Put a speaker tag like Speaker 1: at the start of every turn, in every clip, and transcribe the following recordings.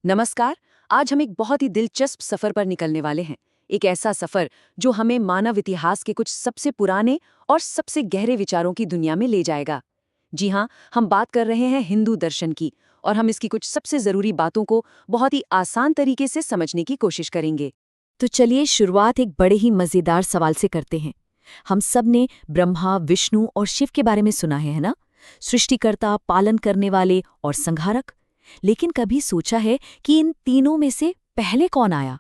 Speaker 1: नमस्कार। आज हम एक बहुत ही दिलचस्प सफर पर निकलने वाले हैं। एक ऐसा सफर जो हमें मानव इतिहास के कुछ सबसे पुराने और सबसे गहरे विचारों की दुनिया में ले जाएगा। जी हाँ, हम बात कर रहे हैं हिंदू दर्शन की, और हम इसकी कुछ सबसे जरूरी बातों को बहुत ही आसान तरीके से समझने की कोशिश करेंगे।
Speaker 2: तो चलिए शुरुआत एक बड़े ही मजेदार सवाल से करते हैं। हम सब ने ब्रह्मा, विष्णु और शिव के बारे में सुना है ना? सृष्टिकर्ता, पालन करने वाले और संहारक। लेकिन कभी सोचा है कि इन तीनों में से पहले कौन आया?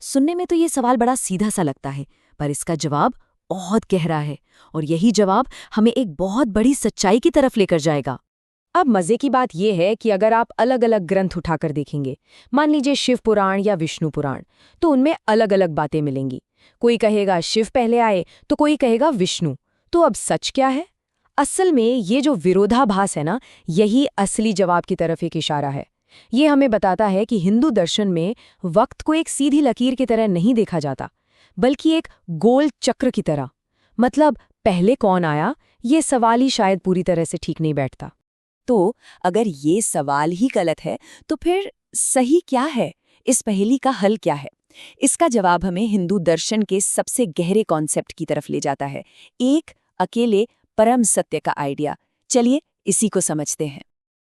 Speaker 2: सुनने में तो ये सवाल बड़ा सीधा सा लगता है, पर इसका जवाब बहुत गहरा है, और यही जवाब हमें एक बहुत बड़ी सच्चाई की तरफ लेकर जाएगा।
Speaker 3: अब मजे की बात यह है कि अगर आप अलग अलग ग्रंथ उठाकर देखेंगे, मान लीजिए शिव पुराण या विष्णु पुराण, तो उनमें अलग अलग बातें मिलेंगी। कोई कहेगा शिव पहले आए तो कोई कहेगा विष्णु। तो अब सच क्या है? असल में ये जो विरोधाभास है ना, यही असली जवाब की तरफ एक इशारा है। ये हमें बताता है कि हिंदू दर्शन में वक्त को एक सीधी लकीर की तरह नहीं देखा जाता, बल्कि एक गोल चक्र की तरह। मतलब पहले कौन आया, ये सवाल ही शायद पूरी तरह से ठीक नहीं बैठता।
Speaker 2: तो अगर ये सवाल ही गलत है, तो फिर सही क्या है? इस पहेली का हल क्या है? इसका जवाब हमें हिंदू दर्शन के सबसे गहरे कॉन्सेप्ट की तरफ ले जाता है, एक अकेले परम सत्य का आइडिया। चलिए इसी को समझते हैं।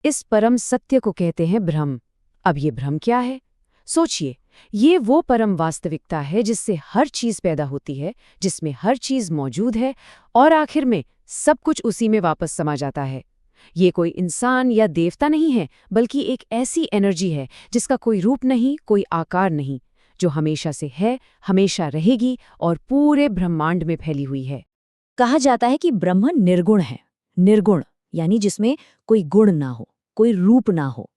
Speaker 3: इस परम सत्य को कहते हैं ब्रह्म। अब ये ब्रह्म क्या है? सोचिए, ये वो परम वास्तविकता है जिससे हर चीज पैदा होती है, जिसमें हर चीज मौजूद है, और आखिर में सब कुछ उसी में वापस समा जाता है। ये कोई इंसान या देवता नहीं है, बल्कि एक ऐसी एनर्जी है जिसका कोई रूप नहीं, कोई आकार नहीं, जो हमेशा से है, हमेशा रहेगी और पूरे ब्रह्मांड में फैली हुई है।
Speaker 2: कहा जाता है कि ब्रह्म निर्गुण है। निर्गुण यानी जिसमें कोई गुण ना हो, कोई रूप ना हो।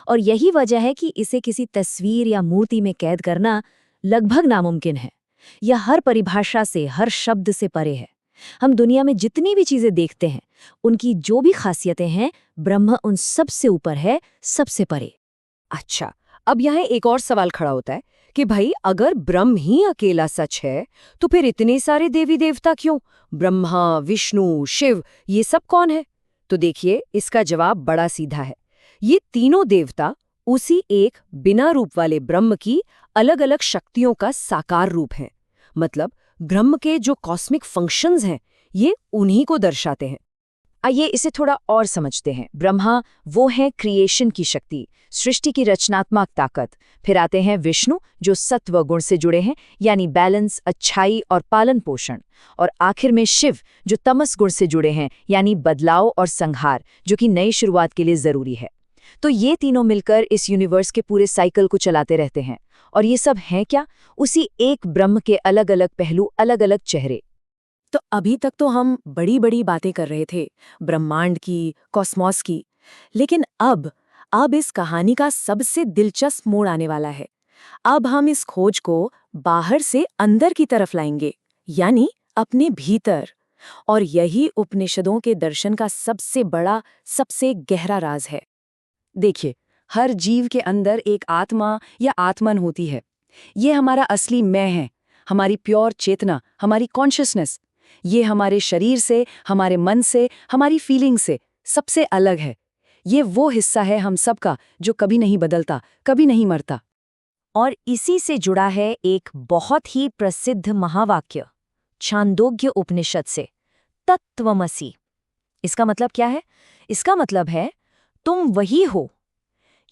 Speaker 2: और यही वजह है कि इसे किसी तस्वीर या मूर्ति में कैद करना लगभग नामुमकिन है। यह हर परिभाषा से, हर शब्द से परे है। हम दुनिया में जितनी भी चीजें देखते हैं, उनकी जो भी खासियतें हैं, ब्रह्म उन सब से ऊपर है, सबसे परे।
Speaker 3: अच्छा, अब यहाँ एक और सवाल खड़ा होता है कि भाई अगर ब्रह्म ही अकेला सच है, तो फिर इतने सारे देवी देवता क्यों? ब्रह्मा, विष्णु, शिव, ये सब कौन है? तो देखिए, इसका जवाब बड़ा सीधा है। ये तीनों देवता उसी एक बिना रूप वाले ब्रह्म की अलग अलग शक्तियों का साकार रूप हैं। मतलब ब्रह्म के जो कॉस्मिक फंक्शंस हैं, ये उन्हीं को दर्शाते हैं।
Speaker 2: आइए इसे थोड़ा और समझते हैं। ब्रह्मा वो है क्रिएशन की शक्ति, सृष्टि की रचनात्मक ताकत। फिर आते हैं विष्णु, जो सत्व गुण से जुड़े हैं, यानी बैलेंस, अच्छाई और पालन पोषण। और आखिर में शिव, जो तमस गुण से जुड़े हैं, यानी बदलाव और संहार, जो कि नई शुरुआत के लिए जरूरी है। तो ये तीनों मिलकर इस यूनिवर्स के पूरे साइकिल को चलाते रहते हैं। और ये सब हैं क्या? उसी एक ब्रह्म के अलग अलग पहलू, अलग अलग चेहरे।
Speaker 1: तो अभी तक तो हम बड़ी बड़ी बातें कर रहे थे, ब्रह्मांड की, कॉस्मॉस की। लेकिन अब इस कहानी का सबसे दिलचस्प मोड़ आने वाला है। अब हम इस खोज को बाहर से अंदर की तरफ लाएंगे, यानी अपने भीतर। और यही उपनिषदों के दर्शन का सबसे बड़ा, सबसे गहरा राज है। देखिए, हर जीव के अंदर एक आत्मा या आत्मन होती है। ये हमारा असली मैं है, हमारी प्योर चेतना, हमारी कॉन्शियसनेस। ये हमारे शरीर से, हमारे मन से, हमारी फीलिंग से सबसे अलग है। ये वो हिस्सा है हम सबका जो कभी नहीं बदलता, कभी नहीं मरता।
Speaker 2: और इसी से जुड़ा है एक बहुत ही प्रसिद्ध महावाक्य छांदोग्य उपनिषद से, तत्वमसि। इसका मतलब क्या है? इसका मतलब है तुम वही हो।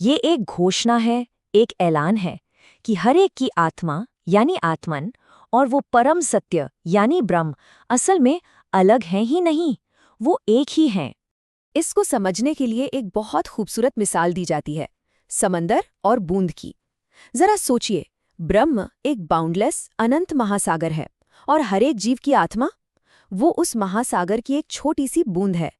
Speaker 2: ये एक घोषणा है, एक ऐलान है कि हर एक की आत्मा यानी आत्मन और वो परम सत्य यानी ब्रह्म असल में अलग हैं ही नहीं, वो एक ही हैं।
Speaker 3: इसको समझने के लिए एक बहुत खूबसूरत मिसाल दी जाती है, समंदर और बूंद की। जरा सोचिए, ब्रह्म एक बाउंडलेस अनंत महासागर है, और हर एक जीव की आत्मा वो उस महासागर की एक छोटी सी बूंद है।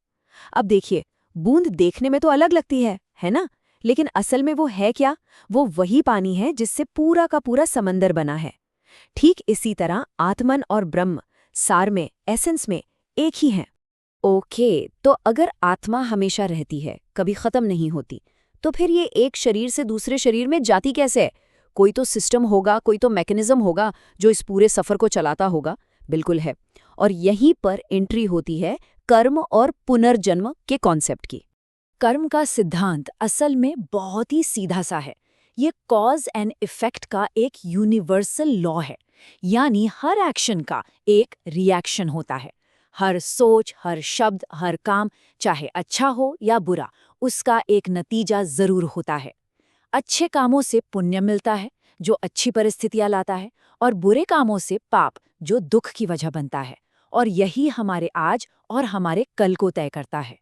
Speaker 3: अब देखिए, बूंद देखने में तो अलग लगती है ना? लेकिन असल में वो है क्या? वो वही पानी है जिससे पूरा का पूरा समंदर बना है। ठीक इसी तरह आत्मन और ब्रह्म सार में, एसेंस में एक ही हैं। ओके, तो अगर आत्मा हमेशा रहती है, कभी खत्म नहीं होती, तो फिर ये एक शरीर से दूसरे शरीर में जाती कैसे है? कोई तो सिस्टम होगा, कोई तो मैकेनिज्म होगा जो इस पूरे सफर को चलाता होगा। बिल्कुल है। और यहीं पर एंट्री होती है कर्म और पुनर्जन्म के कॉन्सेप्ट की। कर्म का सिद्धांत असल में बहुत ही सीधा सा है।
Speaker 2: ये कॉज एंड इफेक्ट का एक यूनिवर्सल लॉ है, यानी हर एक्शन का एक रिएक्शन होता है। हर सोच, हर शब्द, हर काम, चाहे अच्छा हो या बुरा, उसका एक नतीजा जरूर होता है। अच्छे कामों से पुण्य मिलता है, जो अच्छी परिस्थितियां लाता है, और बुरे कामों से पाप, जो दुख की वजह बनता है। और यही हमारे आज और हमारे कल को तय करता है।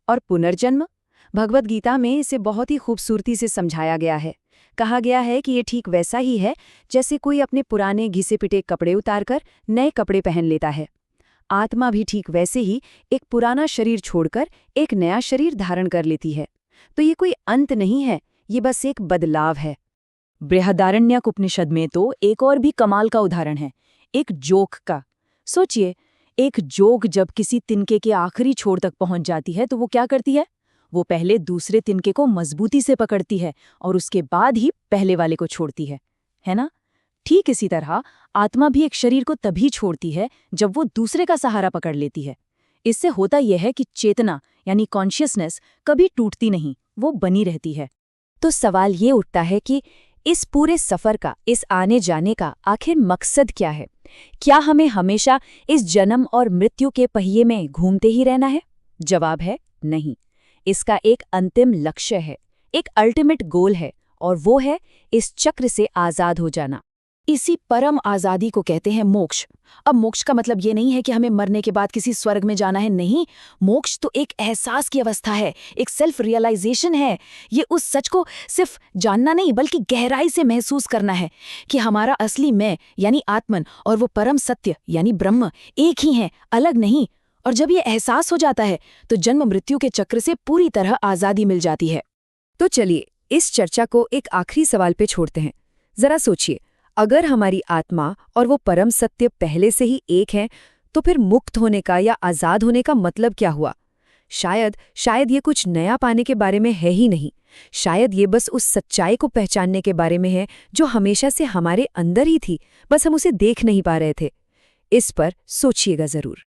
Speaker 3: और पुनर्जन्म, भगवद गीता में इसे बहुत ही खूबसूरती से समझाया गया है। कहा गया है कि ये ठीक वैसा ही है जैसे कोई अपने पुराने घिसे पिटे कपड़े उतारकर नए कपड़े पहन लेता है। आत्मा भी ठीक वैसे ही एक पुराना शरीर छोड़कर एक नया शरीर धारण कर लेती है। तो ये कोई अंत नहीं है, ये बस एक बदलाव है।
Speaker 2: बृहदारण्यक उपनिषद में तो एक और भी कमाल का उदाहरण है, एक जोक का। सोचिए, एक जोक जब किसी तिनके के आखिरी छोर तक पहुंच जाती है तो वो क्या करती है? वो पहले दूसरे तिनके को मजबूती से पकड़ती है और उसके बाद ही पहले वाले को छोड़ती है ना? ठीक इसी तरह आत्मा भी एक शरीर को तभी छोड़ती है जब वो दूसरे का सहारा पकड़ लेती है। इससे होता यह है कि चेतना यानी कॉन्शियसनेस कभी टूटती नहीं, वो बनी रहती है।
Speaker 3: तो सवाल ये उठता है कि इस पूरे सफर का, इस आने जाने का आखिर मकसद क्या है? क्या हमें हमेशा इस जन्म और मृत्यु के पहिए में घूमते ही रहना है? जवाब है नहीं। इसका एक अंतिम लक्ष्य है, एक अल्टीमेट गोल है, और वो है इस चक्र से आजाद हो जाना।
Speaker 1: इसी परम आजादी को कहते हैं मोक्ष। अब मोक्ष का मतलब ये नहीं है कि हमें मरने के बाद किसी स्वर्ग में जाना है, नहीं। मोक्ष तो एक एहसास की अवस्था है, एक सेल्फ रियलाइजेशन है। ये उस सच को सिर्फ जानना नहीं बल्कि गहराई से महसूस करना है कि हमारा असली मैं यानी आत्मन और वो परम सत्य यानी ब्रह्म एक ही हैं, अलग नहीं। और जब ये एहसास हो जाता है तो जन्म मृत्यु के चक्र से पूरी तरह आजादी मिल जाती है।
Speaker 3: तो चलिए इस चर्चा को एक आखिरी सवाल पे छोड़ते हैं। जरा सोचिए, अगर हमारी आत्मा और वो परम सत्य पहले से ही एक हैं, तो फिर मुक्त होने का या आजाद होने का मतलब क्या हुआ? शायद ये कुछ नया पाने के बारे में है ही नहीं। शायद ये बस उस सच्चाई को पहचानने के बारे में है जो हमेशा से हमारे अंदर ही थी, बस हम उसे देख नहीं पा रहे थे। इस पर सोचिएगा जरूर।